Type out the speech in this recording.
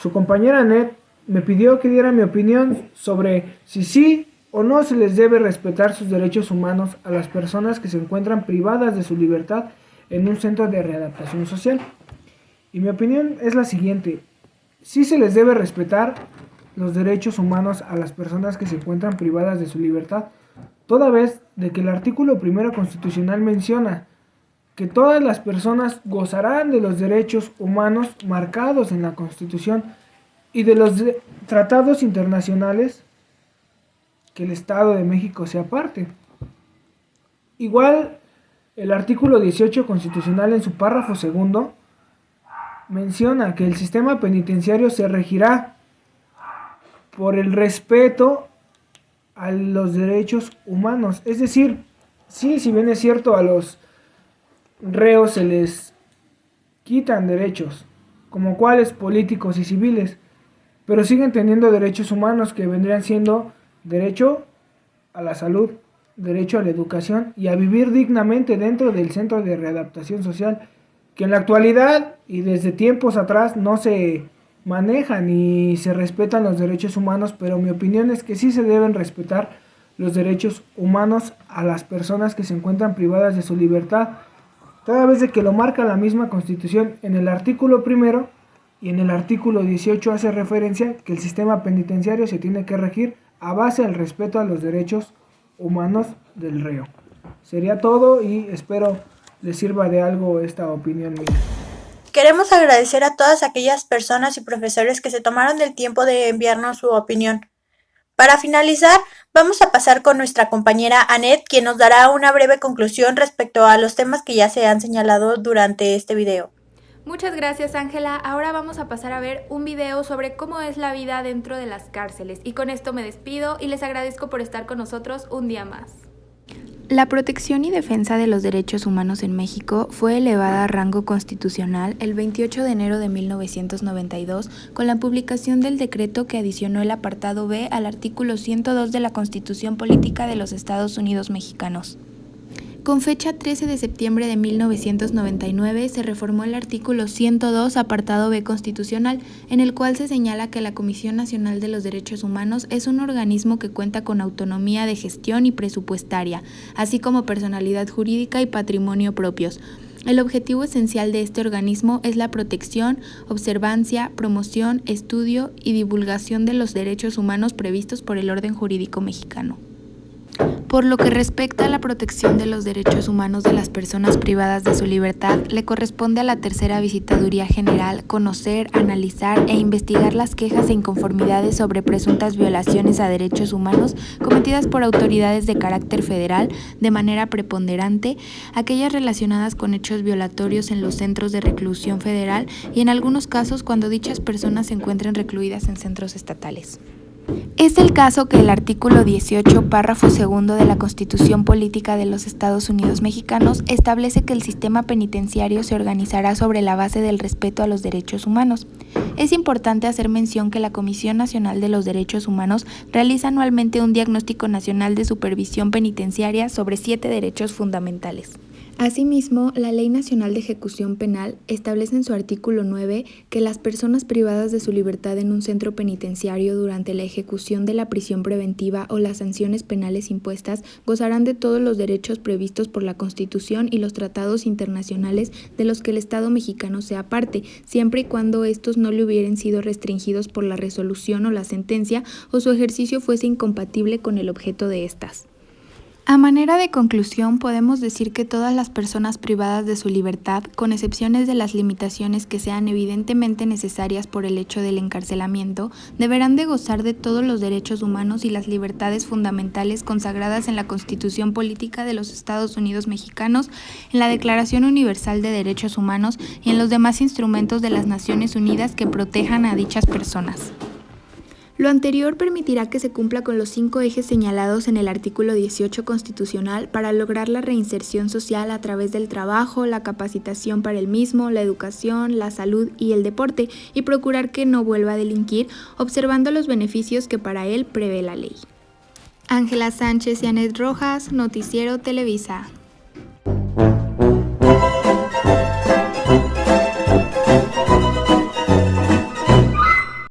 Su compañera Annette me pidió que diera mi opinión sobre si sí o no se les debe respetar sus derechos humanos a las personas que se encuentran privadas de su libertad en un centro de readaptación social. Y mi opinión es la siguiente: sí se les debe respetar los derechos humanos a las personas que se encuentran privadas de su libertad, toda vez de que el artículo primero constitucional menciona que todas las personas gozarán de los derechos humanos marcados en la Constitución y de los tratados internacionales que el Estado de México sea parte. Igual, el artículo 18 constitucional en su párrafo segundo menciona que el sistema penitenciario se regirá por el respeto a los derechos humanos. Es decir, sí, si bien es cierto, a los reos se les quitan derechos, como cuales políticos y civiles, pero siguen teniendo derechos humanos que vendrían siendo derecho a la salud, derecho a la educación y a vivir dignamente dentro del centro de readaptación social, que en la actualidad y desde tiempos atrás no se manejan ni se respetan los derechos humanos, pero mi opinión es que sí se deben respetar los derechos humanos a las personas que se encuentran privadas de su libertad, toda vez de que lo marca la misma Constitución en el artículo primero y en el artículo 18 hace referencia que el sistema penitenciario se tiene que regir a base del respeto a los derechos humanos del reo. Sería todo y espero les sirva de algo esta opinión mía. Queremos agradecer a todas aquellas personas y profesores que se tomaron el tiempo de enviarnos su opinión. Para finalizar, vamos a pasar con nuestra compañera Annette, quien nos dará una breve conclusión respecto a los temas que ya se han señalado durante este video. Muchas gracias, Ángela. Ahora vamos a pasar a ver un video sobre cómo es la vida dentro de las cárceles. Y con esto me despido y les agradezco por estar con nosotros un día más. La protección y defensa de los derechos humanos en México fue elevada a rango constitucional el 28 de enero de 1992 con la publicación del decreto que adicionó el apartado B al artículo 102 de la Constitución Política de los Estados Unidos Mexicanos. Con fecha 13 de septiembre de 1999 se reformó el artículo 102, apartado B constitucional, en el cual se señala que la Comisión Nacional de los Derechos Humanos es un organismo que cuenta con autonomía de gestión y presupuestaria, así como personalidad jurídica y patrimonio propios. El objetivo esencial de este organismo es la protección, observancia, promoción, estudio y divulgación de los derechos humanos previstos por el orden jurídico mexicano. Por lo que respecta a la protección de los derechos humanos de las personas privadas de su libertad, le corresponde a la Tercera Visitaduría General conocer, analizar e investigar las quejas e inconformidades sobre presuntas violaciones a derechos humanos cometidas por autoridades de carácter federal de manera preponderante, aquellas relacionadas con hechos violatorios en los centros de reclusión federal y en algunos casos cuando dichas personas se encuentren recluidas en centros estatales. Es el caso que el artículo 18, párrafo segundo de la Constitución Política de los Estados Unidos Mexicanos establece que el sistema penitenciario se organizará sobre la base del respeto a los derechos humanos. Es importante hacer mención que la Comisión Nacional de los Derechos Humanos realiza anualmente un diagnóstico nacional de supervisión penitenciaria sobre 7 derechos fundamentales. Asimismo, la Ley Nacional de Ejecución Penal establece en su artículo 9 que las personas privadas de su libertad en un centro penitenciario durante la ejecución de la prisión preventiva o las sanciones penales impuestas gozarán de todos los derechos previstos por la Constitución y los tratados internacionales de los que el Estado mexicano sea parte, siempre y cuando estos no le hubieran sido restringidos por la resolución o la sentencia o su ejercicio fuese incompatible con el objeto de estas. A manera de conclusión, podemos decir que todas las personas privadas de su libertad, con excepciones de las limitaciones que sean evidentemente necesarias por el hecho del encarcelamiento, deberán de gozar de todos los derechos humanos y las libertades fundamentales consagradas en la Constitución Política de los Estados Unidos Mexicanos, en la Declaración Universal de Derechos Humanos y en los demás instrumentos de las Naciones Unidas que protejan a dichas personas. Lo anterior permitirá que se cumpla con los 5 ejes señalados en el artículo 18 constitucional para lograr la reinserción social a través del trabajo, la capacitación para el mismo, la educación, la salud y el deporte, y procurar que no vuelva a delinquir, observando los beneficios que para él prevé la ley. Ángela Sánchez y Annette Rojas, Noticiero Televisa.